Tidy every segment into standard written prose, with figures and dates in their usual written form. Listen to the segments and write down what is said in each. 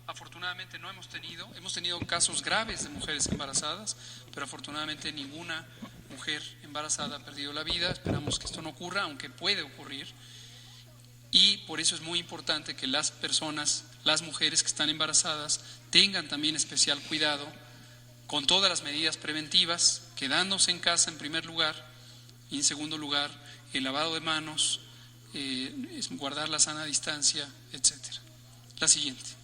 afortunadamente no hemos tenido casos graves de mujeres embarazadas, pero afortunadamente ninguna mujer embarazada ha perdido la vida. Esperamos que esto no ocurra, aunque puede ocurrir. Y por eso es muy importante que las personas, las mujeres que están embarazadas, tengan también especial cuidado con todas las medidas preventivas, quedándose en casa en primer lugar, y en segundo lugar, el lavado de manos, guardar la sana distancia, etcétera. La siguiente.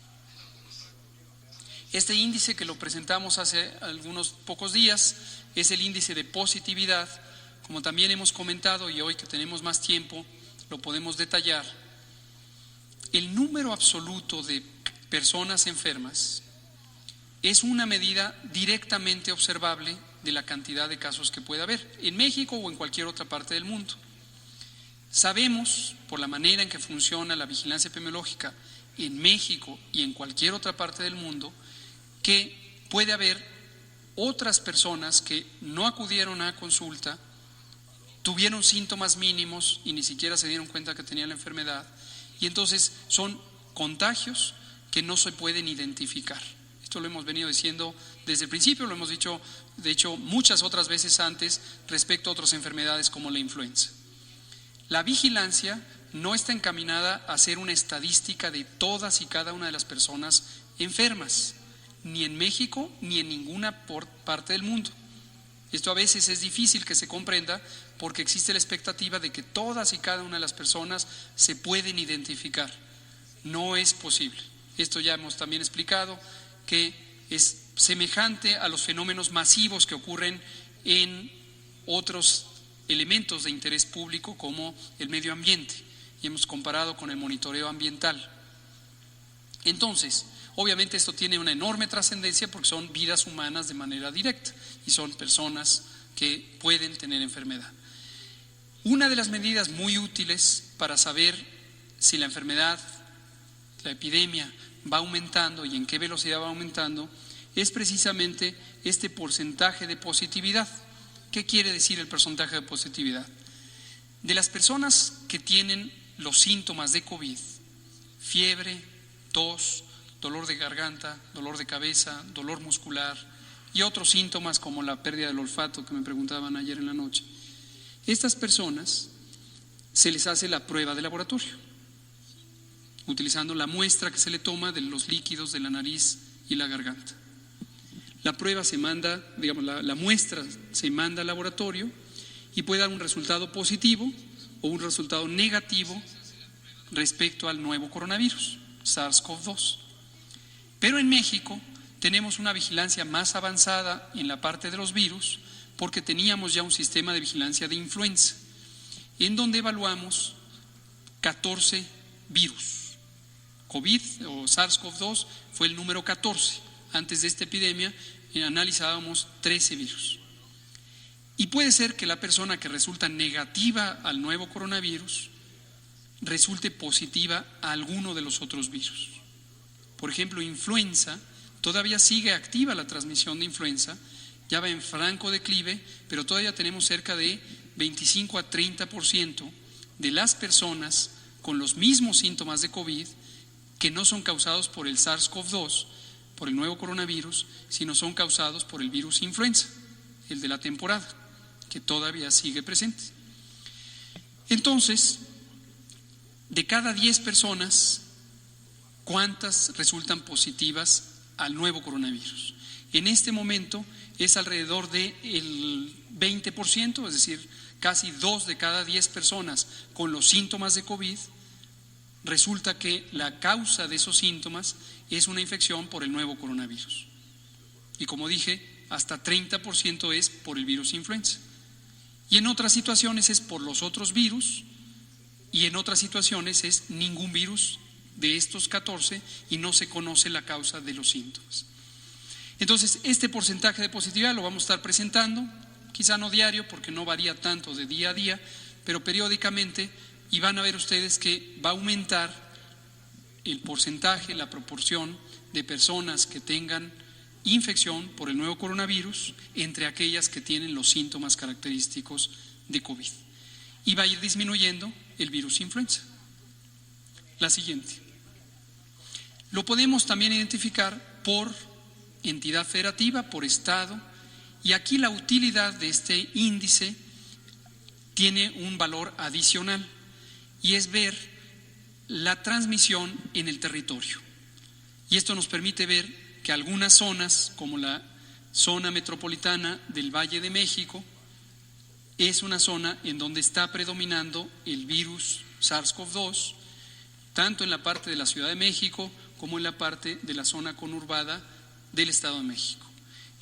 Este índice que lo presentamos hace algunos pocos días es el índice de positividad. Como también hemos comentado, y hoy que tenemos más tiempo lo podemos detallar, el número absoluto de personas enfermas es una medida directamente observable de la cantidad de casos que puede haber en México o en cualquier otra parte del mundo. Sabemos, por la manera en que funciona la vigilancia epidemiológica en México y en cualquier otra parte del mundo, que puede haber otras personas que no acudieron a consulta, tuvieron síntomas mínimos y ni siquiera se dieron cuenta que tenían la enfermedad, y entonces son contagios que no se pueden identificar. Esto lo hemos venido diciendo desde el principio, lo hemos dicho de hecho muchas otras veces antes respecto a otras enfermedades como la influenza. La vigilancia no está encaminada a hacer una estadística de todas y cada una de las personas enfermas, ni en México ni en ninguna parte del mundo. Esto a veces es difícil que se comprenda porque existe la expectativa de que todas y cada una de las personas se pueden identificar. No es posible. Esto ya hemos también explicado, que es semejante a los fenómenos masivos que ocurren en otros elementos de interés público como el medio ambiente, y hemos comparado con el monitoreo ambiental. Entonces, obviamente esto tiene una enorme trascendencia porque son vidas humanas de manera directa y son personas que pueden tener enfermedad. Una de las medidas muy útiles para saber si la enfermedad, la epidemia va aumentando y en qué velocidad va aumentando es precisamente este porcentaje de positividad. ¿Qué quiere decir el porcentaje de positividad? De las personas que tienen los síntomas de COVID, fiebre, tos, dolor de garganta, dolor de cabeza, dolor muscular y otros síntomas como la pérdida del olfato que me preguntaban ayer en la noche, estas personas se les hace la prueba de laboratorio, utilizando la muestra que se le toma de los líquidos de la nariz y la garganta. La prueba se manda, la muestra se manda al laboratorio y puede dar un resultado positivo o un resultado negativo respecto al nuevo coronavirus, SARS-CoV-2. Pero en México tenemos una vigilancia más avanzada en la parte de los virus porque teníamos ya un sistema de vigilancia de influenza en donde evaluamos 14 virus. COVID o SARS-CoV-2 fue el número 14. Antes de esta epidemia analizábamos 13 virus. Y puede ser que la persona que resulta negativa al nuevo coronavirus resulte positiva a alguno de los otros virus. Por ejemplo, influenza, todavía sigue activa la transmisión de influenza, ya va en franco declive, pero todavía tenemos cerca de 25 a 30% de las personas con los mismos síntomas de COVID que no son causados por el SARS-CoV-2, por el nuevo coronavirus, sino son causados por el virus influenza, el de la temporada, que todavía sigue presente. Entonces, de cada 10 personas, ¿cuántas resultan positivas al nuevo coronavirus? En este momento es alrededor del 20%, es decir, casi 2 de cada 10 personas con los síntomas de COVID, resulta que la causa de esos síntomas es una infección por el nuevo coronavirus. Y como dije, hasta 30% es por el virus influenza. Y en otras situaciones es por los otros virus, y en otras situaciones es ningún virus de estos 14 y no se conoce la causa de los síntomas. Entonces, este porcentaje de positividad lo vamos a estar presentando, quizá no diario porque no varía tanto de día a día, pero periódicamente, y van a ver ustedes que va a aumentar el porcentaje, la proporción de personas que tengan infección por el nuevo coronavirus entre aquellas que tienen los síntomas característicos de COVID. Y va a ir disminuyendo el virus influenza. La siguiente. Lo podemos también identificar por entidad federativa, por estado, y aquí la utilidad de este índice tiene un valor adicional y es ver la transmisión en el territorio. Y esto nos permite ver que algunas zonas, como la zona metropolitana del Valle de México, es una zona en donde está predominando el virus SARS-CoV-2, tanto en la parte de la Ciudad de México como en la parte de la zona conurbada del Estado de México.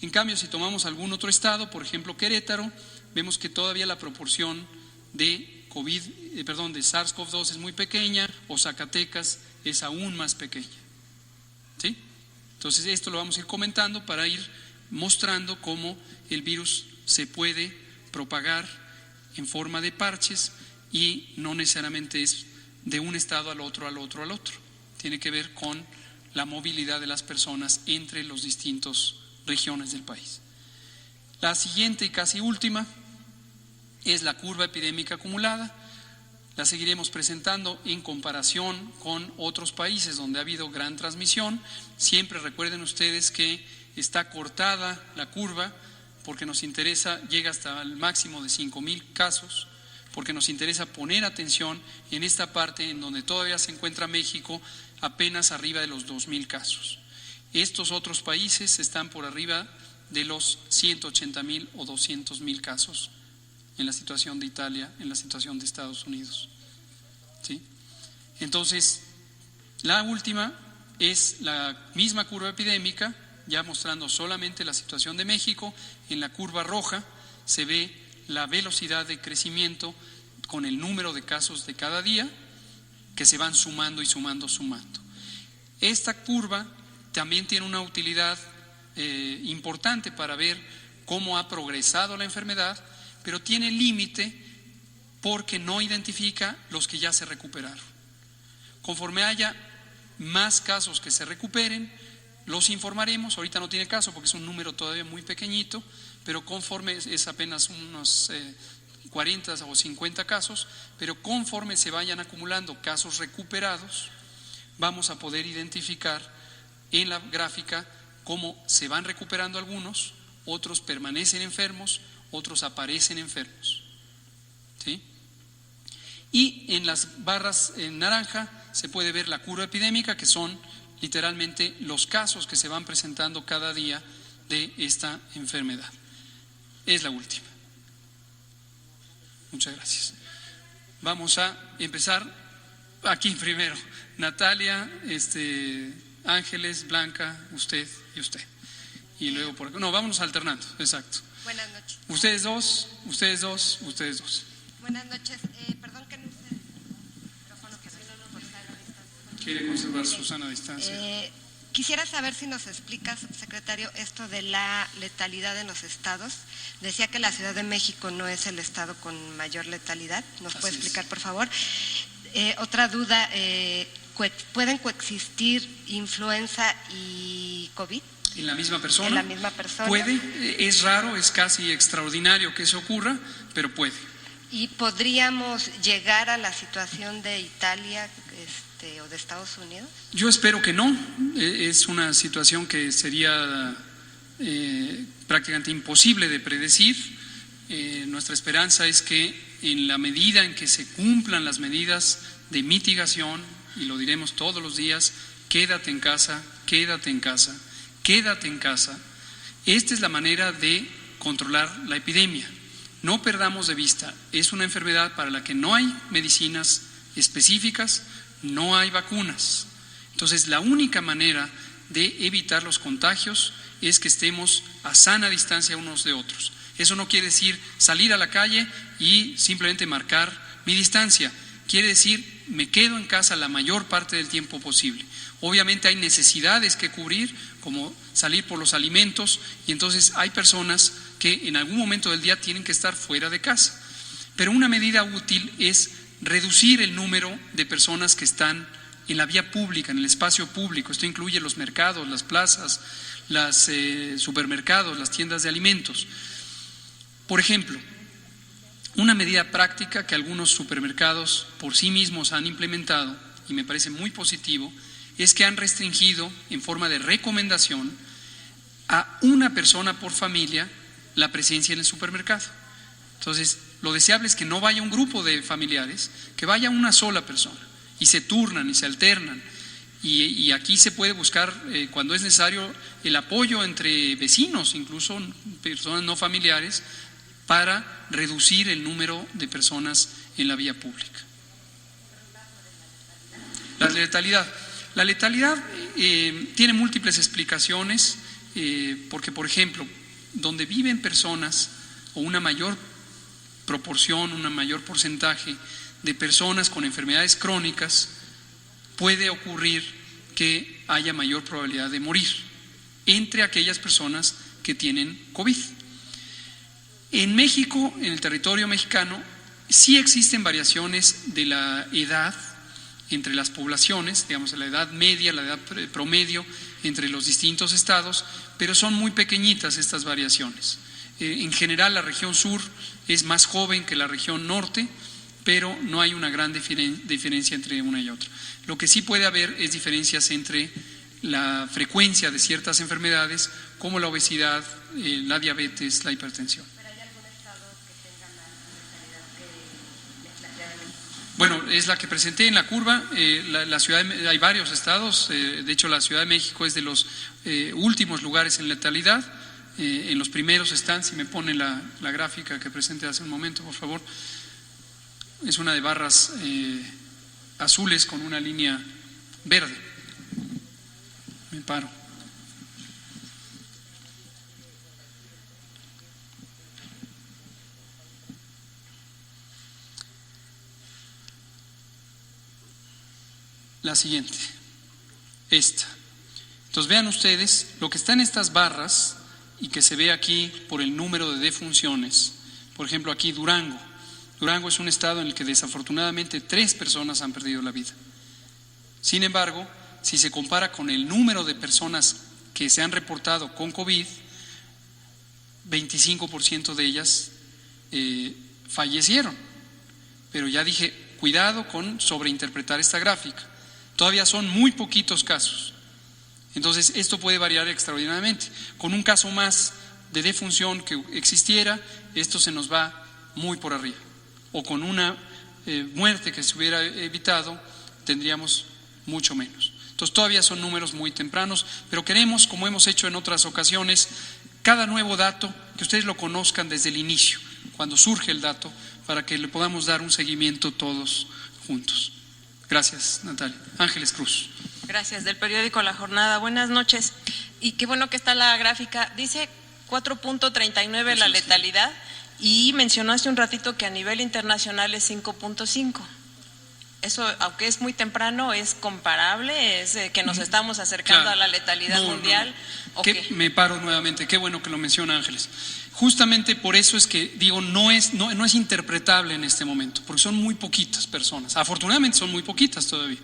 En cambio, si tomamos algún otro estado, por ejemplo Querétaro, vemos que todavía la proporción de de SARS-CoV-2 es muy pequeña, o Zacatecas es aún más pequeña. ¿Sí? Entonces esto lo vamos a ir comentando para ir mostrando cómo el virus se puede propagar en forma de parches y no necesariamente es de un estado al otro, al otro, al otro. Tiene que ver con la movilidad de las personas entre las distintas regiones del país. La siguiente y casi última es la curva epidémica acumulada. La seguiremos presentando en comparación con otros países donde ha habido gran transmisión. Siempre recuerden ustedes que está cortada la curva porque nos interesa, llega hasta el máximo de 5,000 casos, porque nos interesa poner atención en esta parte en donde todavía se encuentra México apenas arriba de los 2,000 casos. Estos otros países están por arriba de los 180,000 o 200,000 casos en la situación de Italia, en la situación de Estados Unidos. ¿Sí? Entonces, la última es la misma curva epidémica, ya mostrando solamente la situación de México. En la curva roja se ve la velocidad de crecimiento con el número de casos de cada día que se van sumando y sumando. Esta curva también tiene una utilidad importante para ver cómo ha progresado la enfermedad, pero tiene límite porque no identifica los que ya se recuperaron. Conforme haya más casos que se recuperen, los informaremos. Ahorita no tiene caso porque es un número todavía muy pequeñito, pero conforme es apenas unos 40 o 50 casos, pero conforme se vayan acumulando casos recuperados, vamos a poder identificar en la gráfica cómo se van recuperando algunos, otros permanecen enfermos, otros aparecen enfermos. ¿Sí? Y en las barras en naranja se puede ver la curva epidémica, que son literalmente los casos que se van presentando cada día de esta enfermedad. Es la última. Muchas gracias. Vamos a empezar aquí primero. Natalia, Ángeles, Blanca, usted y usted. Y luego por acá. No, vámonos alternando, exacto. Buenas noches. Ustedes dos, ustedes dos, ustedes dos. Buenas noches. Perdón que no use el micrófono, que soy por sana distancia. ¿Quiere conservar su sana distancia? Quisiera saber si nos explica, subsecretario, esto de la letalidad en los estados. Decía que la Ciudad de México no es el estado con mayor letalidad. ¿Nos puede explicar, por favor? Otra duda, ¿pueden coexistir influenza y COVID? ¿En la misma persona? En la misma persona. Puede, es raro, es casi extraordinario que eso ocurra, pero puede. ¿Y podríamos llegar a la situación de Italia o de Estados Unidos? Yo espero que no. Es una situación que sería prácticamente imposible de predecir. Nuestra esperanza es que en la medida en que se cumplan las medidas de mitigación, y lo diremos todos los días, quédate en casa, quédate en casa, quédate en casa. Esta es la manera de controlar la epidemia. No perdamos de vista, es una enfermedad para la que no hay medicinas específicas, no hay vacunas. Entonces, la única manera de evitar los contagios es que estemos a sana distancia unos de otros. Eso no quiere decir salir a la calle y simplemente marcar mi distancia. Quiere decir, me quedo en casa la mayor parte del tiempo posible. Obviamente hay necesidades que cubrir, como salir por los alimentos, y entonces hay personas que en algún momento del día tienen que estar fuera de casa. Pero una medida útil es reducir el número de personas que están en la vía pública, en el espacio público. Esto incluye los mercados, las plazas, los supermercados, las tiendas de alimentos. Por ejemplo, una medida práctica que algunos supermercados por sí mismos han implementado, y me parece muy positivo, es que han restringido en forma de recomendación a una persona por familia la presencia en el supermercado. Entonces, lo deseable es que no vaya un grupo de familiares, que vaya una sola persona, y se turnan y se alternan. Y aquí se puede buscar, cuando es necesario, el apoyo entre vecinos, incluso personas no familiares, para reducir el número de personas en la vía pública. La letalidad tiene múltiples explicaciones, porque, por ejemplo, donde viven personas o una mayor proporción, un mayor porcentaje de personas con enfermedades crónicas, puede ocurrir que haya mayor probabilidad de morir entre aquellas personas que tienen COVID. En México, en el territorio mexicano, sí existen variaciones de la edad entre las poblaciones, digamos la edad media, la edad promedio entre los distintos estados, pero son muy pequeñitas estas variaciones. En general, la región sur es más joven que la región norte, pero no hay una gran diferencia entre una y otra. Lo que sí puede haber es diferencias entre la frecuencia de ciertas enfermedades, como la obesidad, la diabetes, la hipertensión. ¿Pero hay algún estado que tenga la letalidad que... Bueno, es la que presenté en la curva. Hay varios estados, de hecho la Ciudad de México es de los últimos lugares en letalidad. En los primeros están, si me pone la gráfica que presenté hace un momento, por favor. Es una de barras azules con una línea verde. Me paro. La siguiente, esta. Entonces vean ustedes, lo que está en estas barras y que se ve aquí por el número de defunciones. Por ejemplo, aquí Durango. Durango es un estado en el que desafortunadamente 3 personas han perdido la vida. Sin embargo, si se compara con el número de personas que se han reportado con COVID, 25% de ellas fallecieron. Pero ya dije, cuidado con sobreinterpretar esta gráfica. Todavía son muy poquitos casos. Entonces, esto puede variar extraordinariamente. Con un caso más de defunción que existiera, esto se nos va muy por arriba. O con una muerte que se hubiera evitado, tendríamos mucho menos. Entonces, todavía son números muy tempranos, pero queremos, como hemos hecho en otras ocasiones, cada nuevo dato, que ustedes lo conozcan desde el inicio, cuando surge el dato, para que le podamos dar un seguimiento todos juntos. Gracias, Natalia. Ángeles Cruz. Gracias, del periódico La Jornada. Buenas noches. Y qué bueno que está la gráfica. Dice 4.39 la letalidad y mencionó hace un ratito que a nivel internacional es 5.5. Eso, aunque es muy temprano, es comparable, es que nos estamos acercando a la letalidad mundial. No. Me paro nuevamente, qué bueno que lo menciona Ángeles. Justamente por eso es que digo, no es interpretable en este momento, porque son muy poquitas personas. Afortunadamente son muy poquitas todavía.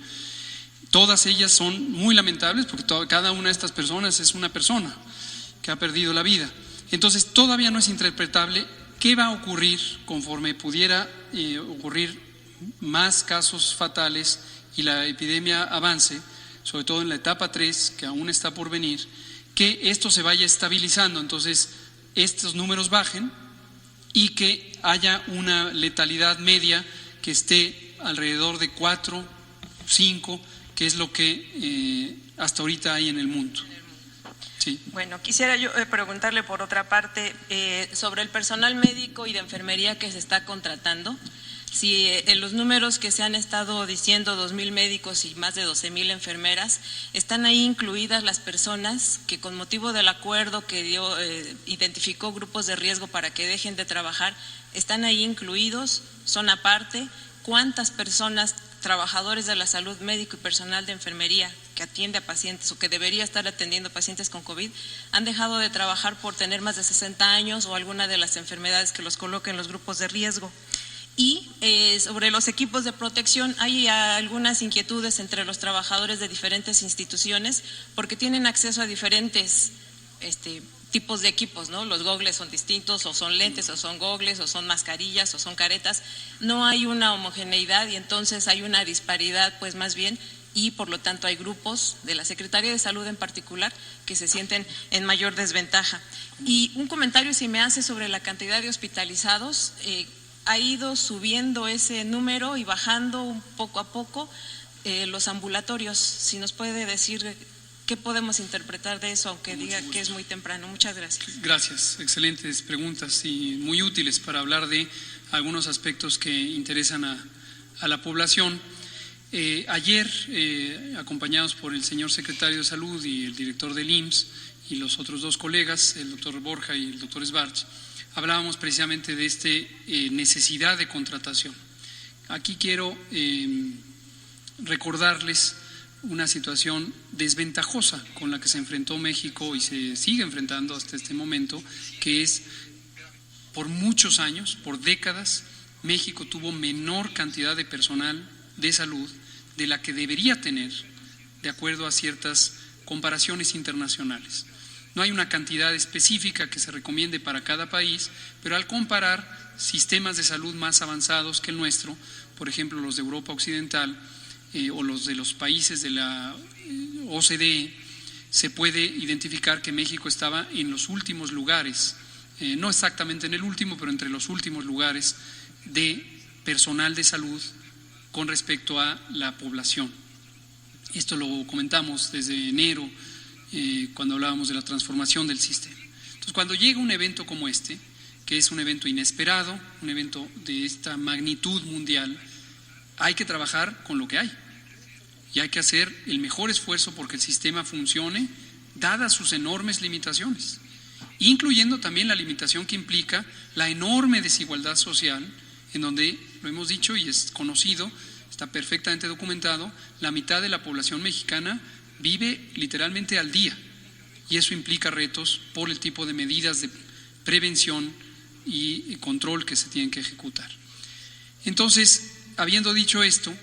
Todas ellas son muy lamentables, porque cada una de estas personas es una persona que ha perdido la vida. Entonces todavía no es interpretable qué va a ocurrir conforme pudiera ocurrir más casos fatales y la epidemia avance, sobre todo en la etapa 3, que aún está por venir, que esto se vaya estabilizando, entonces estos números bajen y que haya una letalidad media que esté alrededor de 4, 5, que es lo que hasta ahorita hay en el mundo. Sí. Bueno, quisiera yo preguntarle por otra parte sobre el personal médico y de enfermería que se está contratando. Si en los números que se han estado diciendo, 2,000 médicos y más de 12,000 enfermeras, están ahí incluidas las personas que con motivo del acuerdo que identificó grupos de riesgo para que dejen de trabajar, están ahí incluidos, son aparte. ¿Cuántas personas, trabajadores de la salud, médico y personal de enfermería que atiende a pacientes o que debería estar atendiendo pacientes con COVID, han dejado de trabajar por tener más de 60 años o alguna de las enfermedades que los coloquen en los grupos de riesgo? Y sobre los equipos de protección, hay algunas inquietudes entre los trabajadores de diferentes instituciones porque tienen acceso a diferentes tipos de equipos, ¿no? Los gogles son distintos, o son lentes, o son gogles, o son mascarillas, o son caretas. No hay una homogeneidad y entonces hay una disparidad, pues más bien, y por lo tanto hay grupos de la Secretaría de Salud en particular que se sienten en mayor desventaja. Y un comentario si me hace sobre la cantidad de hospitalizados, ha ido subiendo ese número y bajando un poco a poco los ambulatorios. Si nos puede decir qué podemos interpretar de eso, aunque diga que es muy temprano. Muchas gracias. Gracias, excelentes preguntas y muy útiles para hablar de algunos aspectos que interesan a la población. Ayer, acompañados por el señor secretario de Salud y el director del IMSS y los otros dos colegas, el doctor Borja y el doctor Sbarch, hablábamos precisamente de esta necesidad de contratación. Aquí quiero recordarles una situación desventajosa con la que se enfrentó México y se sigue enfrentando hasta este momento, que es por muchos años, por décadas, México tuvo menor cantidad de personal de salud de la que debería tener, de acuerdo a ciertas comparaciones internacionales. No hay una cantidad específica que se recomiende para cada país, pero al comparar sistemas de salud más avanzados que el nuestro, por ejemplo los de Europa Occidental o los de los países de la OCDE, se puede identificar que México estaba en los últimos lugares, no exactamente en el último, pero entre los últimos lugares de personal de salud con respecto a la población. Esto lo comentamos desde enero, cuando hablábamos de la transformación del sistema. Entonces, cuando llega un evento como este, que es un evento inesperado, un evento de esta magnitud mundial, hay que trabajar con lo que hay y hay que hacer el mejor esfuerzo porque el sistema funcione, dadas sus enormes limitaciones, incluyendo también la limitación que implica la enorme desigualdad social, en donde, lo hemos dicho y es conocido, está perfectamente documentado, la mitad de la población mexicana vive literalmente al día, y eso implica retos por el tipo de medidas de prevención y control que se tienen que ejecutar. Entonces, habiendo dicho esto,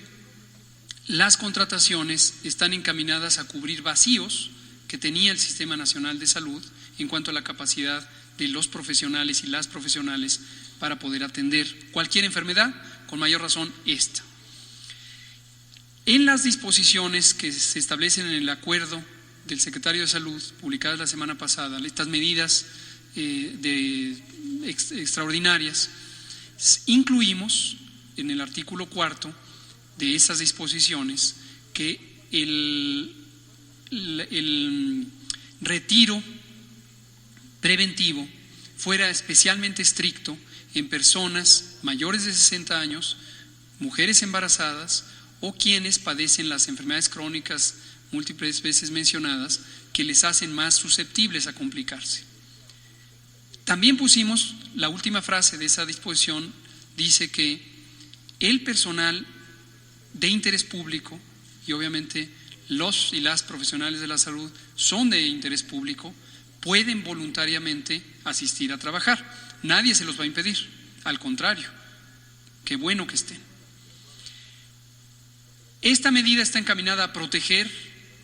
las contrataciones están encaminadas a cubrir vacíos que tenía el Sistema Nacional de Salud en cuanto a la capacidad de los profesionales y las profesionales para poder atender cualquier enfermedad, con mayor razón esta. En las disposiciones que se establecen en el acuerdo del secretario de Salud, publicadas la semana pasada, estas medidas extraordinarias, incluimos en el artículo 4 de esas disposiciones que el retiro preventivo fuera especialmente estricto en personas mayores de 60 años, mujeres embarazadas o quienes padecen las enfermedades crónicas múltiples veces mencionadas que les hacen más susceptibles a complicarse. También pusimos la última frase de esa disposición, dice que el personal de interés público, y obviamente los y las profesionales de la salud son de interés público, pueden voluntariamente asistir a trabajar. Nadie se los va a impedir, al contrario, qué bueno que estén. Esta medida está encaminada a proteger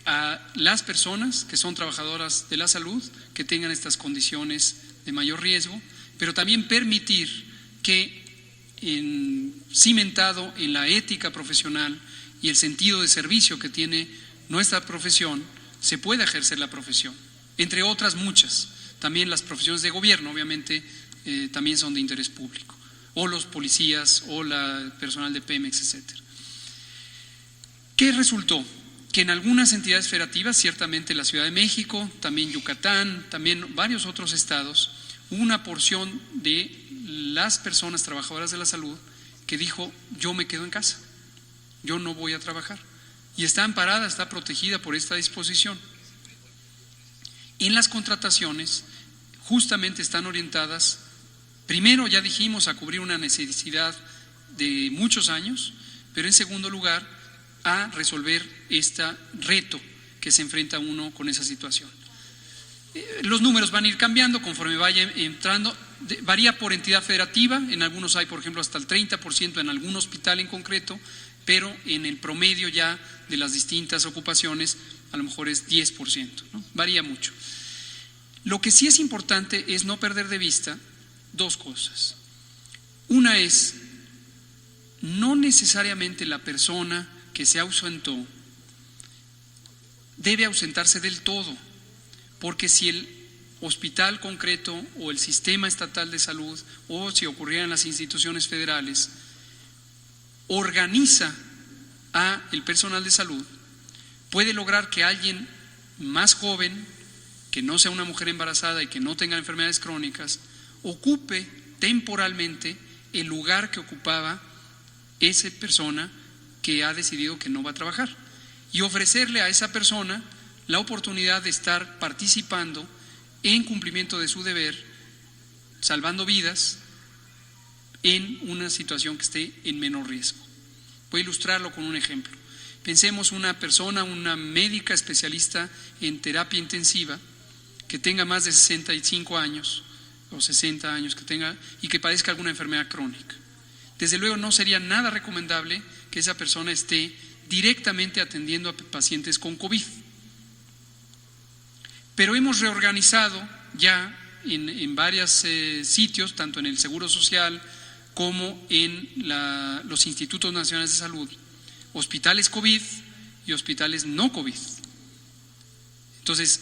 a las personas que son trabajadoras de la salud, que tengan estas condiciones de mayor riesgo, pero también permitir que, cimentado en la ética profesional y el sentido de servicio que tiene nuestra profesión, se pueda ejercer la profesión, entre otras muchas. También las profesiones de gobierno, obviamente, también son de interés público, o los policías, o el personal de Pemex, etcétera. ¿Qué resultó? Que en algunas entidades federativas, ciertamente la Ciudad de México, también Yucatán, también varios otros estados, hubo una porción de las personas trabajadoras de la salud que dijo: yo me quedo en casa, yo no voy a trabajar, y está amparada, está protegida por esta disposición. En las contrataciones justamente están orientadas, primero ya dijimos, a cubrir una necesidad de muchos años, pero en segundo lugar a resolver este reto que se enfrenta uno con esa situación. Los números van a ir cambiando conforme vaya entrando, varía por entidad federativa, en algunos hay, por ejemplo, hasta el 30% en algún hospital en concreto, pero en el promedio ya de las distintas ocupaciones a lo mejor es 10%, ¿no? Varía mucho. Lo que sí es importante es no perder de vista dos cosas. Una es, no necesariamente la persona que se ausentó debe ausentarse del todo, porque si el hospital concreto o el sistema estatal de salud, o si ocurriera en las instituciones federales, organiza a el personal de salud, puede lograr que alguien más joven, que no sea una mujer embarazada y que no tenga enfermedades crónicas, ocupe temporalmente el lugar que ocupaba esa persona que ha decidido que no va a trabajar, y ofrecerle a esa persona la oportunidad de estar participando en cumplimiento de su deber, salvando vidas en una situación que esté en menor riesgo. Voy a ilustrarlo con un ejemplo. Pensemos una persona, una médica especialista en terapia intensiva, que tenga más de 65 años o 60 años que tenga y que padezca alguna enfermedad crónica. Desde luego no sería nada recomendable que esa persona esté directamente atendiendo a pacientes con COVID. Pero hemos reorganizado ya en varios sitios, tanto en el Seguro Social como en los Institutos Nacionales de Salud, hospitales COVID y hospitales no COVID. Entonces,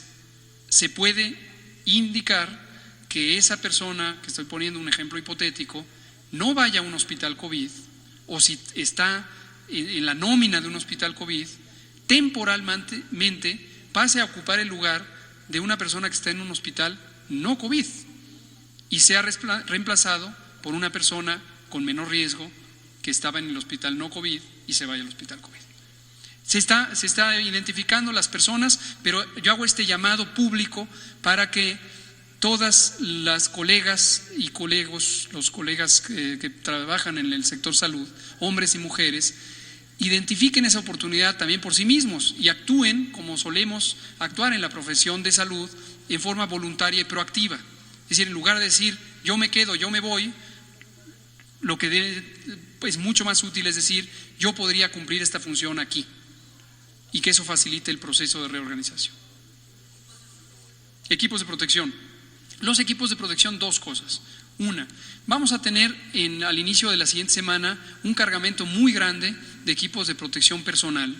se puede indicar que esa persona, que estoy poniendo un ejemplo hipotético, no vaya a un hospital COVID, o si está en la nómina de un hospital COVID, temporalmente pase a ocupar el lugar de una persona que está en un hospital no COVID y sea reemplazado por una persona con menor riesgo que estaba en el hospital no COVID y se vaya al hospital COVID. Se está identificando las personas, pero yo hago este llamado público para que todas las colegas y colegos, los colegas que trabajan en el sector salud, hombres y mujeres, identifiquen esa oportunidad también por sí mismos y actúen como solemos actuar en la profesión de salud en forma voluntaria y proactiva. Es decir, en lugar de decir yo me quedo, yo me voy, lo que es mucho más útil es decir yo podría cumplir esta función aquí, y que eso facilite el proceso de reorganización. Equipos de protección. Los equipos de protección, dos cosas. Una, vamos a tener al inicio de la siguiente semana un cargamento muy grande de equipos de protección personal.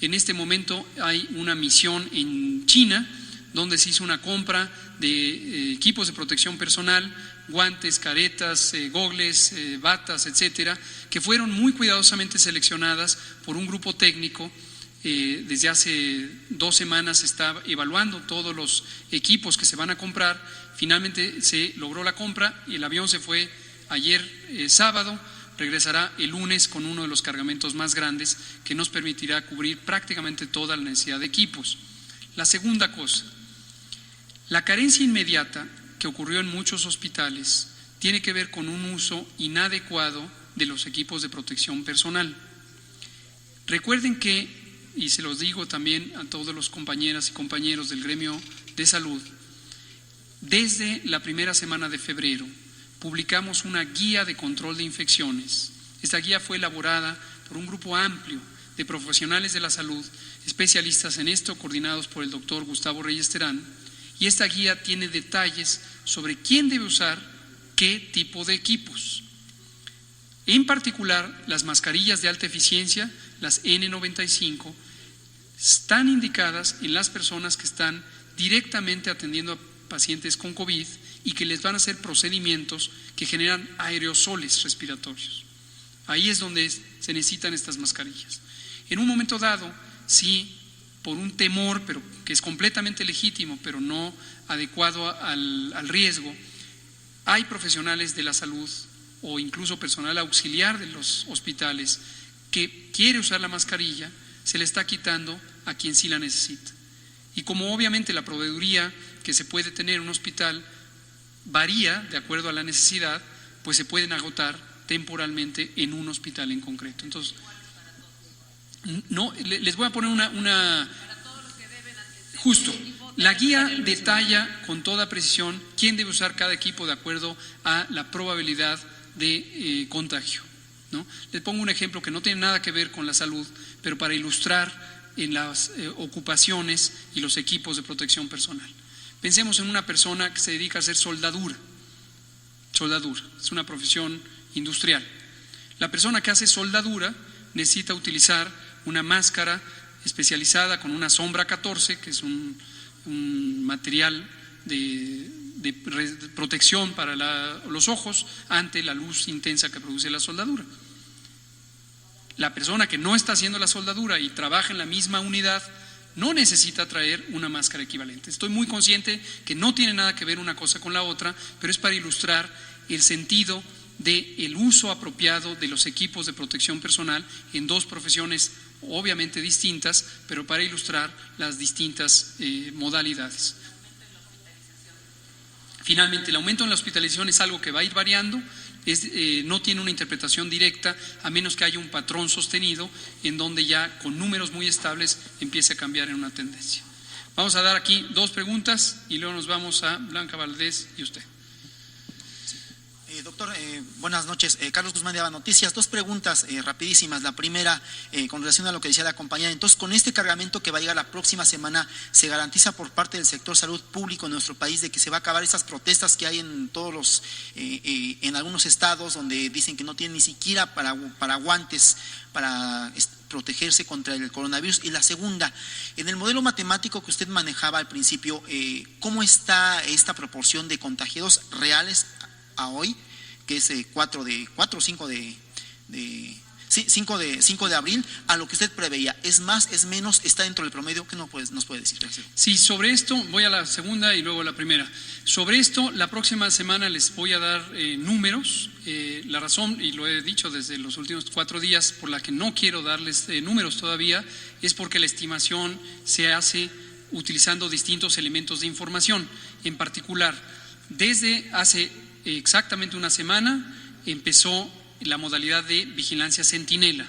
En este momento hay una misión en China donde se hizo una compra de equipos de protección personal, guantes, caretas, gogles, batas, etcétera, que fueron muy cuidadosamente seleccionadas por un grupo técnico. Desde hace 2 semanas se está evaluando todos los equipos que se van a comprar. Finalmente se logró la compra y el avión se fue ayer sábado, regresará el lunes con uno de los cargamentos más grandes que nos permitirá cubrir prácticamente toda la necesidad de equipos. La segunda cosa, la carencia inmediata que ocurrió en muchos hospitales tiene que ver con un uso inadecuado de los equipos de protección personal. Recuerden que, y se los digo también a todos los compañeras y compañeros del gremio de salud, desde la primera semana de febrero publicamos una guía de control de infecciones. Esta guía fue elaborada por un grupo amplio de profesionales de la salud, especialistas en esto, coordinados por el doctor Gustavo Reyes Terán, y esta guía tiene detalles sobre quién debe usar qué tipo de equipos. En particular, las mascarillas de alta eficiencia, las N95, están indicadas en las personas que están directamente atendiendo a pacientes con COVID y que les van a hacer procedimientos que generan aerosoles respiratorios. Ahí es donde se necesitan estas mascarillas. En un momento dado, si por un temor, pero que es completamente legítimo, pero no adecuado al riesgo, hay profesionales de la salud o incluso personal auxiliar de los hospitales que quiere usar la mascarilla, se le está quitando a quien sí la necesita. Y como obviamente la proveeduría que se puede tener en un hospital varía de acuerdo a la necesidad, pues se pueden agotar temporalmente en un hospital en concreto. Entonces, no, les voy a poner una justo. La guía detalla con toda precisión quién debe usar cada equipo de acuerdo a la probabilidad de contagio, ¿no? Les pongo un ejemplo que no tiene nada que ver con la salud, pero para ilustrar en las ocupaciones y los equipos de protección personal. Pensemos en una persona que se dedica a hacer soldadura. Soldadura es una profesión industrial. La persona que hace soldadura necesita utilizar una máscara especializada con una sombra 14, que es un material de protección para los ojos ante la luz intensa que produce la soldadura. La persona que no está haciendo la soldadura y trabaja en la misma unidad no necesita traer una máscara equivalente. Estoy muy consciente que no tiene nada que ver una cosa con la otra, pero es para ilustrar el sentido del uso apropiado de los equipos de protección personal en dos profesiones obviamente distintas, pero para ilustrar las distintas modalidades. Finalmente, el aumento en la hospitalización es algo que va a ir variando, no tiene una interpretación directa, a menos que haya un patrón sostenido en donde ya con números muy estables empiece a cambiar en una tendencia. Vamos a dar aquí 2 preguntas y luego nos vamos a Blanca Valdés y usted. Doctor, buenas noches. Carlos Guzmán de Aba Noticias. 2 preguntas rapidísimas. La primera, con relación a lo que decía la compañera. Entonces, con este cargamento que va a llegar la próxima semana, ¿se garantiza por parte del sector salud público en nuestro país de que se va a acabar esas protestas que hay en todos los, en algunos estados donde dicen que no tienen ni siquiera para guantes para protegerse contra el coronavirus? Y la segunda, en el modelo matemático que usted manejaba al principio, ¿cómo está esta proporción de contagiados reales a hoy, que es 5 de abril, a lo que usted preveía? ¿Es más, es menos, está dentro del promedio? ¿Qué nos puede decir? Sí, sobre esto, voy a la segunda y luego a la primera. Sobre esto, la próxima semana les voy a dar números. La razón, y lo he dicho desde los últimos 4 días, por la que no quiero darles números todavía, es porque la estimación se hace utilizando distintos elementos de información. En particular, desde hace exactamente una semana empezó la modalidad de vigilancia centinela,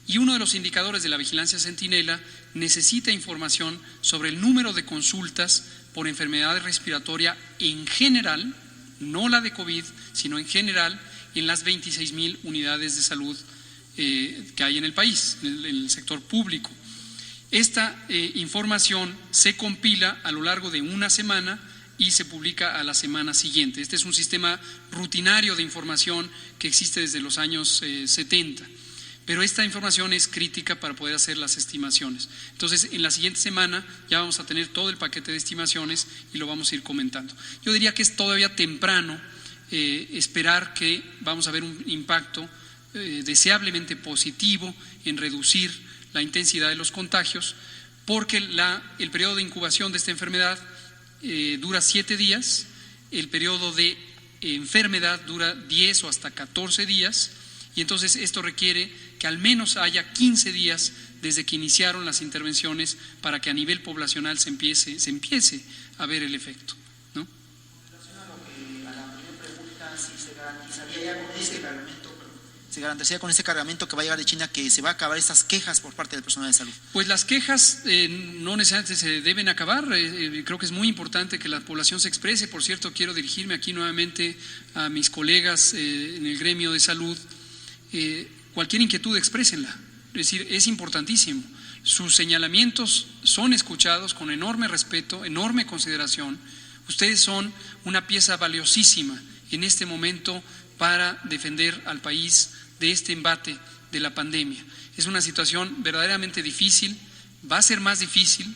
y uno de los indicadores de la vigilancia centinela necesita información sobre el número de consultas por enfermedad respiratoria en general, no la de COVID, sino en general, en las 26,000 unidades de salud que hay en el país, en el sector público. Esta información se compila a lo largo de una semana y se publica a la semana siguiente. Este es un sistema rutinario de información que existe desde los años 70, pero esta información es crítica para poder hacer las estimaciones. Entonces, en la siguiente semana ya vamos a tener todo el paquete de estimaciones y lo vamos a ir comentando. Yo diría que es todavía temprano esperar que vamos a ver un impacto deseablemente positivo en reducir la intensidad de los contagios, porque el periodo de incubación de esta enfermedad dura 7 días, el periodo de enfermedad dura 10 o hasta 14 días, y entonces esto requiere que al menos haya 15 días desde que iniciaron las intervenciones para que a nivel poblacional se empiece a ver el efecto, ¿no? En relación a la primera pregunta, si se garantizaría ya con ese cargamento, ¿se garantizaría con ese cargamento que va a llegar de China que se va a acabar estas quejas por parte del personal de salud? Pues las quejas no necesariamente se deben acabar. Creo que es muy importante que la población se exprese. Por cierto, quiero dirigirme aquí nuevamente a mis colegas en el gremio de salud. Cualquier inquietud, exprésenla. Es decir, es importantísimo. Sus señalamientos son escuchados con enorme respeto, enorme consideración. Ustedes son una pieza valiosísima en este momento para defender al país de este embate de la pandemia. Es una situación verdaderamente difícil, va a ser más difícil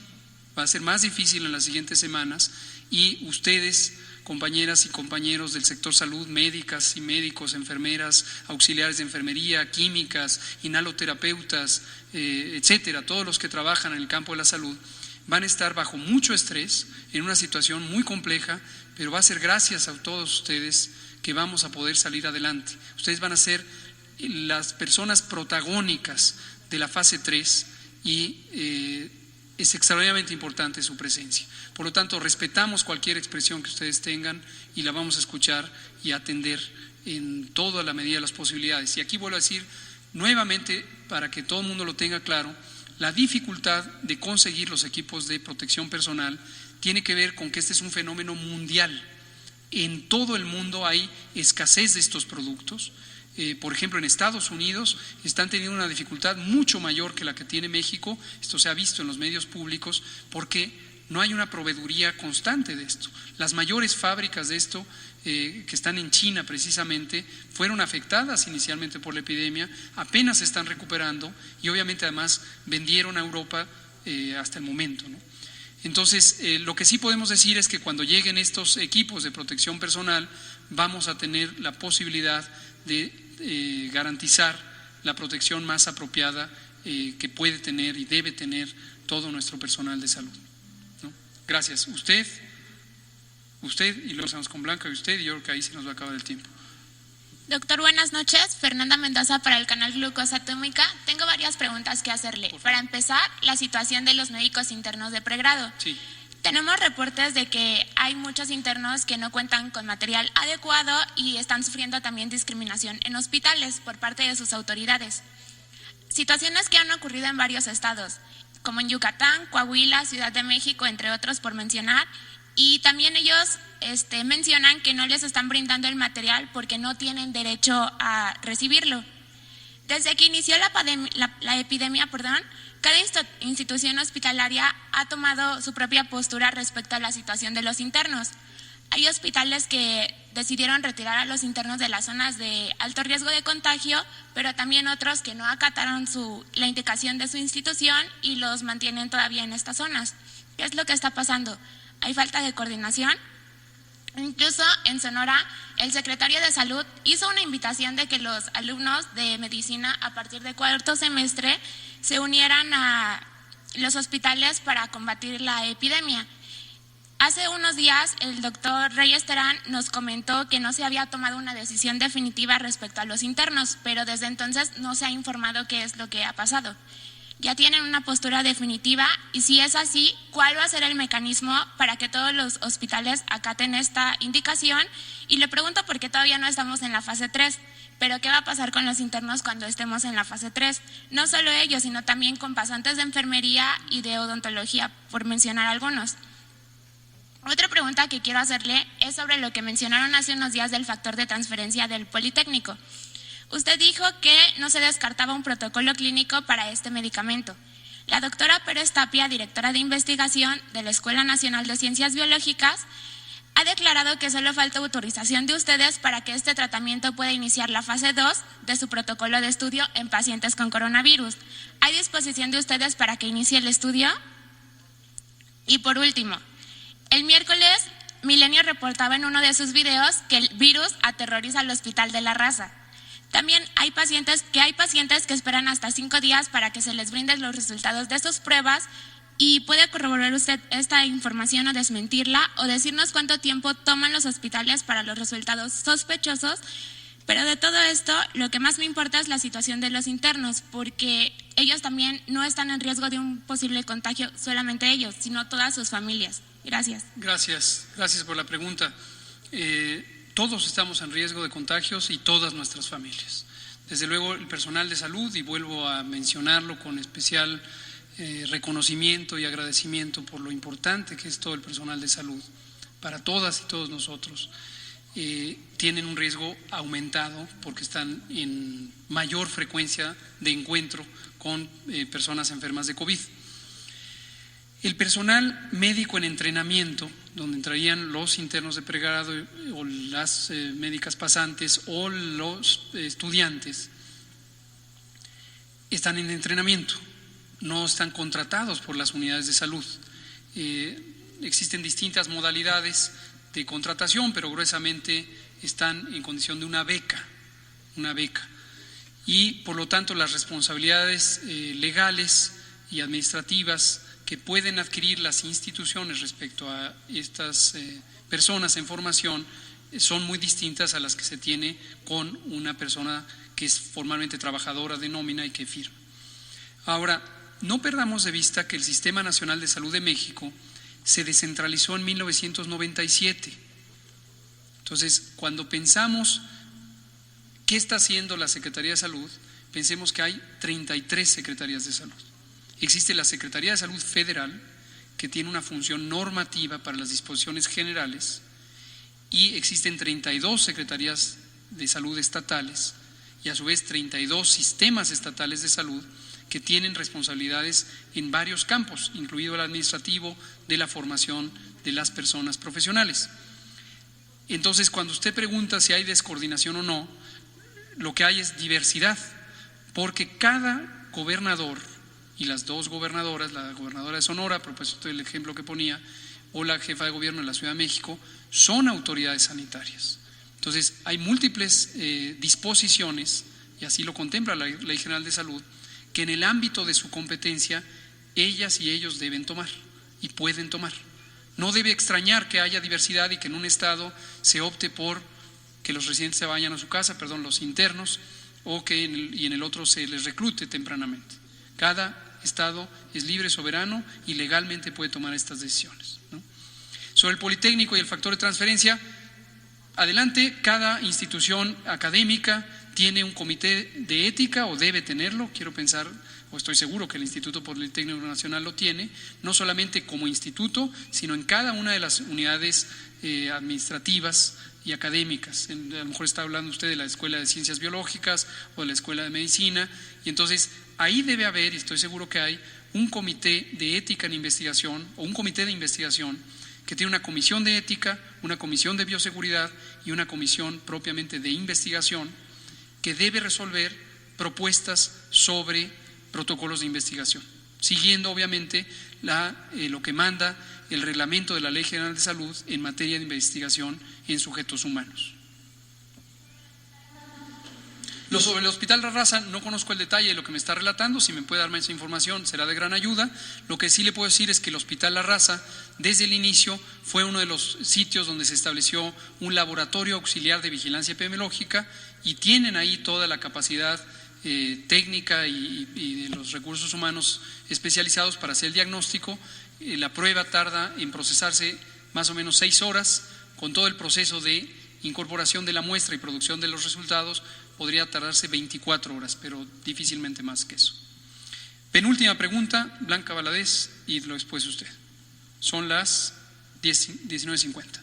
en las siguientes semanas, y ustedes, compañeras y compañeros del sector salud, médicas y médicos, enfermeras, auxiliares de enfermería, químicas, inhaloterapeutas, etcétera, todos los que trabajan en el campo de la salud, van a estar bajo mucho estrés, en una situación muy compleja, pero va a ser gracias a todos ustedes que vamos a poder salir adelante. Ustedes van a ser las personas protagónicas de la fase 3 y es extraordinariamente importante su presencia. Por lo tanto, respetamos cualquier expresión que ustedes tengan y la vamos a escuchar y atender en toda la medida de las posibilidades. Y aquí vuelvo a decir nuevamente, para que todo el mundo lo tenga claro, la dificultad de conseguir los equipos de protección personal tiene que ver con que este es un fenómeno mundial. En todo el mundo hay escasez de estos productos. Por ejemplo, en Estados Unidos están teniendo una dificultad mucho mayor que la que tiene México. Esto se ha visto en los medios públicos porque no hay una proveeduría constante de esto. Las mayores fábricas de esto, que están en China precisamente, fueron afectadas inicialmente por la epidemia, apenas se están recuperando y obviamente además vendieron a Europa hasta el momento, ¿no? Entonces, lo que sí podemos decir es que cuando lleguen estos equipos de protección personal, vamos a tener la posibilidad de garantizar la protección más apropiada que puede tener y debe tener todo nuestro personal de salud, ¿no? Gracias. Usted y luego estamos con Blanca y usted, y yo creo que ahí se nos va a acabar el tiempo. Doctor, buenas noches. Fernanda Mendoza para el canal Glucosa Atómica. Tengo varias preguntas que hacerle. Para empezar, la situación de los médicos internos de pregrado. Sí. Tenemos reportes de que hay muchos internos que no cuentan con material adecuado y están sufriendo también discriminación en hospitales por parte de sus autoridades. Situaciones que han ocurrido en varios estados, como en Yucatán, Coahuila, Ciudad de México, entre otros por mencionar. Y también ellos mencionan que no les están brindando el material porque no tienen derecho a recibirlo. Desde que inició la epidemia, cada institución hospitalaria ha tomado su propia postura respecto a la situación de los internos. Hay hospitales que decidieron retirar a los internos de las zonas de alto riesgo de contagio, pero también otros que no acataron la indicación de su institución y los mantienen todavía en estas zonas. ¿Qué es lo que está pasando? Hay falta de coordinación. Incluso en Sonora, el secretario de Salud hizo una invitación de que los alumnos de medicina a partir de cuarto semestre se unieran a los hospitales para combatir la epidemia. Hace unos días el doctor Reyes Terán nos comentó que no se había tomado una decisión definitiva respecto a los internos, pero desde entonces no se ha informado qué es lo que ha pasado. ¿Ya tienen una postura definitiva? Y si es así, ¿cuál va a ser el mecanismo para que todos los hospitales acaten esta indicación? Y le pregunto porque todavía no estamos en la fase 3, pero ¿qué va a pasar con los internos cuando estemos en la fase 3? No solo ellos, sino también con pasantes de enfermería y de odontología, por mencionar algunos. Otra pregunta que quiero hacerle es sobre lo que mencionaron hace unos días del factor de transferencia del Politécnico. Usted dijo que no se descartaba un protocolo clínico para este medicamento. La doctora Pérez Tapia, directora de investigación de la Escuela Nacional de Ciencias Biológicas, ha declarado que solo falta autorización de ustedes para que este tratamiento pueda iniciar la fase 2 de su protocolo de estudio en pacientes con coronavirus. ¿Hay disposición de ustedes para que inicie el estudio? Y por último, el miércoles Milenio reportaba en uno de sus videos que el virus aterroriza al Hospital de la Raza. También hay pacientes que esperan hasta 5 días para que se les brinden los resultados de sus pruebas. ¿Y puede corroborar usted esta información o desmentirla o decirnos cuánto tiempo toman los hospitales para los resultados sospechosos? Pero de todo esto, lo que más me importa es la situación de los internos, porque ellos también no están en riesgo de un posible contagio, solamente ellos, sino todas sus familias. Gracias. Gracias por la pregunta. Todos estamos en riesgo de contagios y todas nuestras familias. Desde luego el personal de salud, y vuelvo a mencionarlo con especial reconocimiento y agradecimiento por lo importante que es todo el personal de salud, para todas y todos nosotros, tienen un riesgo aumentado porque están en mayor frecuencia de encuentro con personas enfermas de COVID. El personal médico en entrenamiento, donde entrarían los internos de pregrado o las médicas pasantes o los estudiantes, están en entrenamiento, no están contratados por las unidades de salud. Existen distintas modalidades de contratación, pero gruesamente están en condición de una beca. Y por lo tanto las responsabilidades legales y administrativas que pueden adquirir las instituciones respecto a estas personas en formación son muy distintas a las que se tiene con una persona que es formalmente trabajadora de nómina y que firma. Ahora, no perdamos de vista que el Sistema Nacional de Salud de México se descentralizó en 1997. Entonces, cuando pensamos qué está haciendo la Secretaría de Salud, pensemos que hay 33 secretarías de salud. Existe la Secretaría de Salud Federal, que tiene una función normativa para las disposiciones generales, y existen 32 secretarías de salud estatales y a su vez 32 sistemas estatales de salud que tienen responsabilidades en varios campos, incluido el administrativo, de la formación de las personas profesionales. Entonces, cuando usted pregunta si hay descoordinación o no, lo que hay es diversidad, porque cada gobernador y las dos gobernadoras, la gobernadora de Sonora, a propósito del ejemplo que ponía, o la jefa de gobierno de la Ciudad de México, son autoridades sanitarias. Entonces, hay múltiples disposiciones, y así lo contempla la Ley General de Salud, que en el ámbito de su competencia ellas y ellos deben tomar y pueden tomar. No debe extrañar que haya diversidad y que en un estado se opte por que los residentes se vayan a su casa, los internos, o que en el otro se les reclute tempranamente. Cada estado es libre, soberano y legalmente puede tomar estas decisiones, ¿no? Sobre el Politécnico y el factor de transferencia, adelante, cada institución académica tiene un comité de ética o debe tenerlo, quiero pensar, o estoy seguro que el Instituto Politécnico Nacional lo tiene, no solamente como instituto, sino en cada una de las unidades administrativas y académicas. A lo mejor está hablando usted de la Escuela de Ciencias Biológicas o de la Escuela de Medicina, y entonces ahí debe haber, y estoy seguro que hay, un comité de ética en investigación o un comité de investigación que tiene una comisión de ética, una comisión de bioseguridad y una comisión propiamente de investigación que debe resolver propuestas sobre protocolos de investigación, siguiendo obviamente lo que manda el reglamento de la Ley General de Salud en materia de investigación en sujetos humanos. Sobre el Hospital La Raza, no conozco el detalle de lo que me está relatando, si me puede darme esa información será de gran ayuda. Lo que sí le puedo decir es que el Hospital La Raza, desde el inicio, fue uno de los sitios donde se estableció un laboratorio auxiliar de vigilancia epidemiológica y tienen ahí toda la capacidad técnica y de los recursos humanos especializados para hacer el diagnóstico. La prueba tarda en procesarse más o menos 6 horas, con todo el proceso de incorporación de la muestra y producción de los resultados podría tardarse 24 horas, pero difícilmente más que eso. Penúltima pregunta, Blanca Valadez, y después usted. Son las 19:50.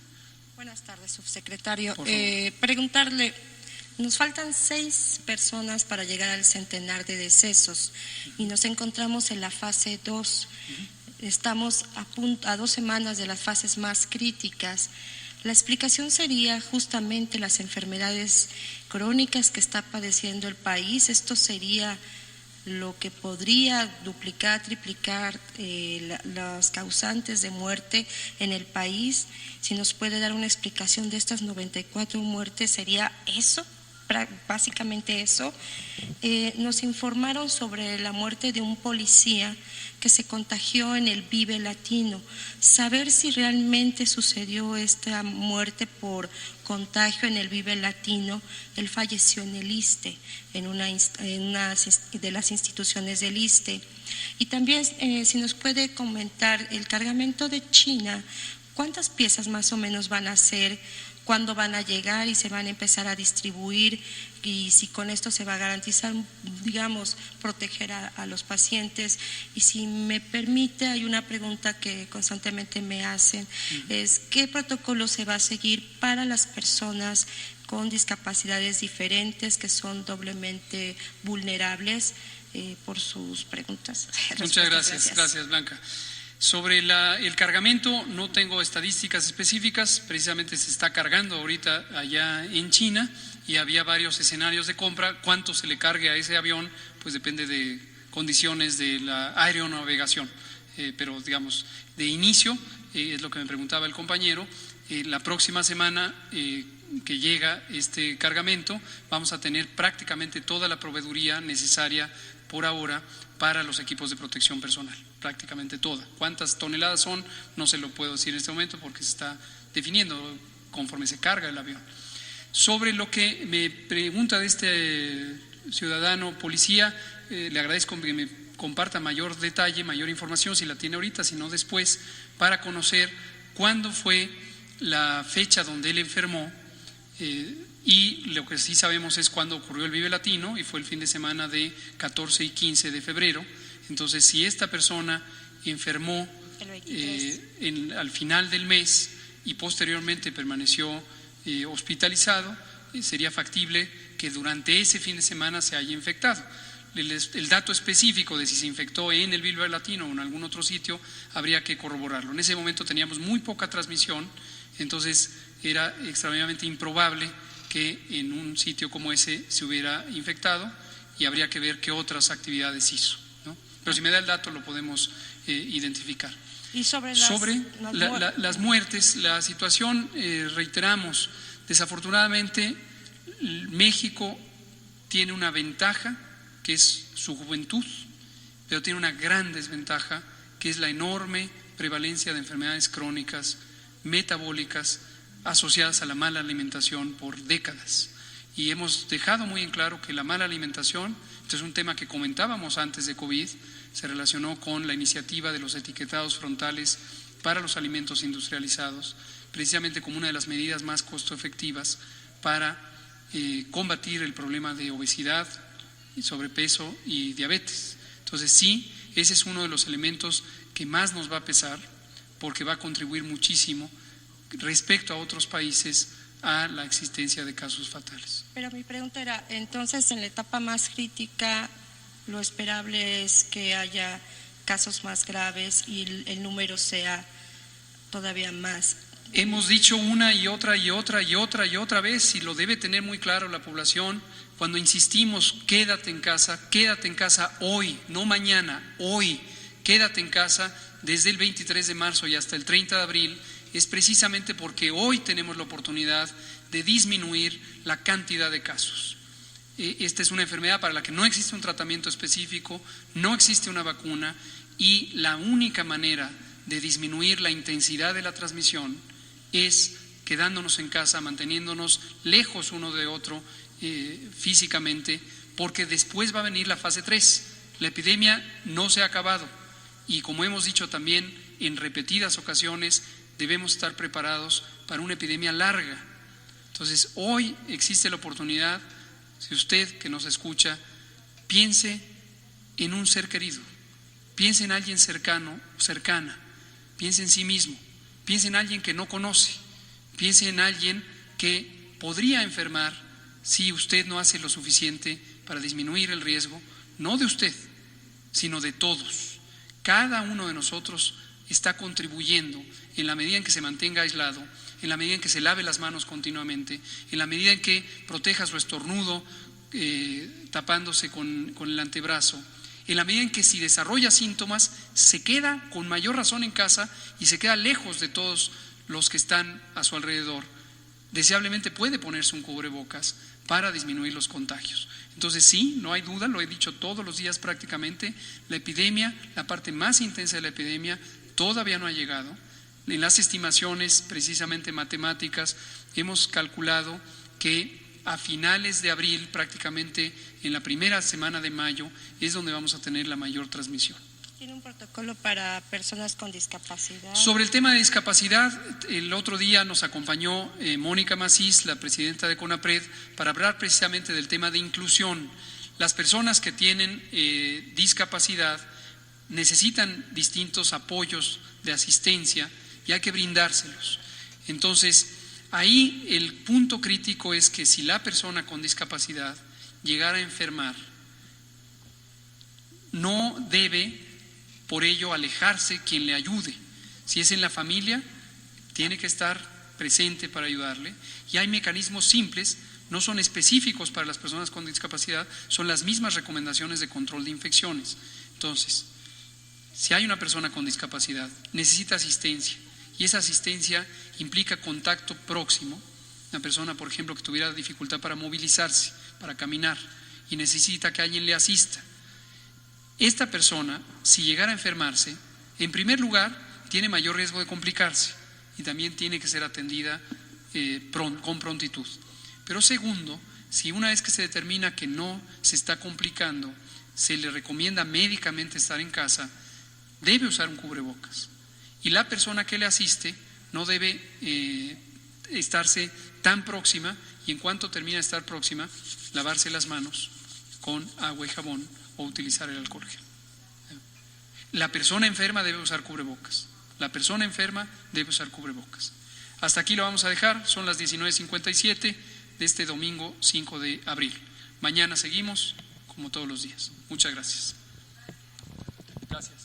Buenas tardes, subsecretario. Por favor. Preguntarle, nos faltan 6 personas para llegar al centenar de decesos y nos encontramos en la fase 2. Estamos a 2 semanas de las fases más críticas. La explicación sería justamente las enfermedades crónicas que está padeciendo el país. Esto sería lo que podría duplicar, triplicar los causantes de muerte en el país. Si nos puede dar una explicación de estas 94 muertes, ¿sería eso? Básicamente eso. Nos informaron sobre la muerte de un policía que se contagió en el Vive Latino. Saber si realmente sucedió esta muerte por contagio en el Vive Latino. Él falleció en el ISSSTE, en una de las instituciones del ISSSTE. Y también si nos puede comentar el cargamento de China, ¿cuántas piezas más o menos van a ser? ¿Cuándo van a llegar y se van a empezar a distribuir? Y si con esto se va a garantizar, digamos, proteger a los pacientes. Y si me permite, hay una pregunta que constantemente me hacen, es ¿qué protocolo se va a seguir para las personas con discapacidades diferentes que son doblemente vulnerables? Por sus preguntas. Muchas gracias Blanca. Sobre el cargamento no tengo estadísticas específicas, precisamente se está cargando ahorita allá en China y había varios escenarios de compra. Cuánto se le cargue a ese avión, pues depende de condiciones de la aeronavegación, pero digamos, de inicio, es lo que me preguntaba el compañero, la próxima semana que llega este cargamento vamos a tener prácticamente toda la proveeduría necesaria por ahora para los equipos de protección personal, prácticamente toda. ¿Cuántas toneladas son? No se lo puedo decir en este momento porque se está definiendo conforme se carga el avión. Sobre lo que me pregunta de este ciudadano policía, le agradezco que me comparta mayor detalle, mayor información, si la tiene ahorita, si no después, para conocer cuándo fue la fecha donde él enfermó, y lo que sí sabemos es cuándo ocurrió el Vive Latino, y fue el fin de semana de 14 y 15 de febrero. Entonces, si esta persona enfermó al final del mes y posteriormente permaneció hospitalizado, sería factible que durante ese fin de semana se haya infectado. el dato específico de si se infectó en el Vive Latino o en algún otro sitio, habría que corroborarlo. En ese momento teníamos muy poca transmisión, entonces era extraordinariamente improbable que en un sitio como ese se hubiera infectado y habría que ver qué otras actividades hizo, ¿no? Pero si me da el dato lo podemos identificar. Y sobre las muertes, la situación, reiteramos, desafortunadamente México tiene una ventaja que es su juventud, pero tiene una gran desventaja que es la enorme prevalencia de enfermedades crónicas, metabólicas, asociadas a la mala alimentación por décadas. Y hemos dejado muy en claro que la mala alimentación, este es un tema que comentábamos antes de COVID, se relacionó con la iniciativa de los etiquetados frontales para los alimentos industrializados, precisamente como una de las medidas más costo efectivas para combatir el problema de obesidad, sobrepeso y diabetes. Entonces sí, ese es uno de los elementos que más nos va a pesar, porque va a contribuir muchísimo respecto a otros países a la existencia de casos fatales. Pero mi pregunta era, entonces en la etapa más crítica lo esperable es que haya casos más graves y el número sea todavía más. Hemos dicho una y otra y otra y otra y otra vez, y lo debe tener muy claro la población, cuando insistimos, quédate en casa hoy, no mañana, hoy, quédate en casa desde el 23 de marzo y hasta el 30 de abril, es precisamente porque hoy tenemos la oportunidad de disminuir la cantidad de casos. Esta es una enfermedad para la que no existe un tratamiento específico, no existe una vacuna, y la única manera de disminuir la intensidad de la transmisión es quedándonos en casa, manteniéndonos lejos uno de otro físicamente, porque después va a venir la fase 3. La epidemia no se ha acabado y, como hemos dicho también en repetidas ocasiones, debemos estar preparados para una epidemia larga. Entonces, hoy existe la oportunidad, si usted que nos escucha, piense en un ser querido, piense en alguien cercano, cercana, piense en sí mismo, piense en alguien que no conoce, piense en alguien que podría enfermar si usted no hace lo suficiente para disminuir el riesgo, no de usted, sino de todos. Cada uno de nosotros está contribuyendo en la medida en que se mantenga aislado, en la medida en que se lave las manos continuamente, en la medida en que proteja su estornudo tapándose con el antebrazo, en la medida en que si desarrolla síntomas se queda con mayor razón en casa y se queda lejos de todos los que están a su alrededor. Deseablemente puede ponerse un cubrebocas para disminuir los contagios. Entonces sí, no hay duda, lo he dicho todos los días prácticamente, la epidemia, la parte más intensa de la epidemia todavía no ha llegado. En las estimaciones precisamente matemáticas hemos calculado que a finales de abril, prácticamente en la primera semana de mayo, es donde vamos a tener la mayor transmisión. ¿Tiene un protocolo para personas con discapacidad? Sobre el tema de discapacidad, el otro día nos acompañó Mónica Macís, la presidenta de CONAPRED, para hablar precisamente del tema de inclusión. Las personas que tienen discapacidad necesitan distintos apoyos de asistencia y hay que brindárselos. Entonces, ahí el punto crítico es que si la persona con discapacidad llegara a enfermar, no debe por ello alejarse quien le ayude. Si es en la familia, tiene que estar presente para ayudarle, y hay mecanismos simples, no son específicos para las personas con discapacidad, son las mismas recomendaciones de control de infecciones. Entonces, si hay una persona con discapacidad, necesita asistencia, y esa asistencia implica contacto próximo, una persona, por ejemplo, que tuviera dificultad para movilizarse, para caminar, y necesita que alguien le asista. Esta persona, si llegara a enfermarse, en primer lugar, tiene mayor riesgo de complicarse y también tiene que ser atendida con prontitud. Pero segundo, si una vez que se determina que no se está complicando, se le recomienda médicamente estar en casa, debe usar un cubrebocas. Y la persona que le asiste no debe estarse tan próxima, y en cuanto termina de estar próxima, lavarse las manos con agua y jabón o utilizar el alcohol gel. La persona enferma debe usar cubrebocas. La persona enferma debe usar cubrebocas. Hasta aquí lo vamos a dejar, son las 19:57 de este domingo 5 de abril. Mañana seguimos como todos los días. Muchas gracias. Gracias.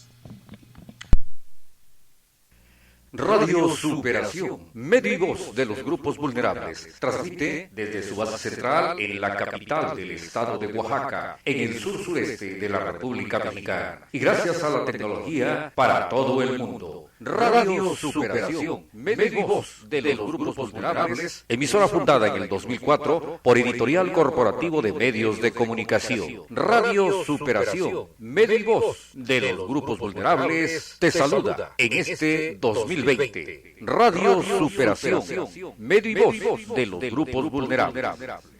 Radio Superación, medio y voz de los grupos vulnerables, transmite desde su base central en la capital del estado de Oaxaca, en el sur-sureste de la República Mexicana, y gracias a la tecnología para todo el mundo. Radio Superación, medio y voz de los grupos vulnerables, emisora fundada en el 2004 por Editorial Corporativo de Medios de Comunicación. Radio Superación, medio y voz de los grupos vulnerables, te saluda en este 2020. Radio Superación, medio y voz de los grupos vulnerables.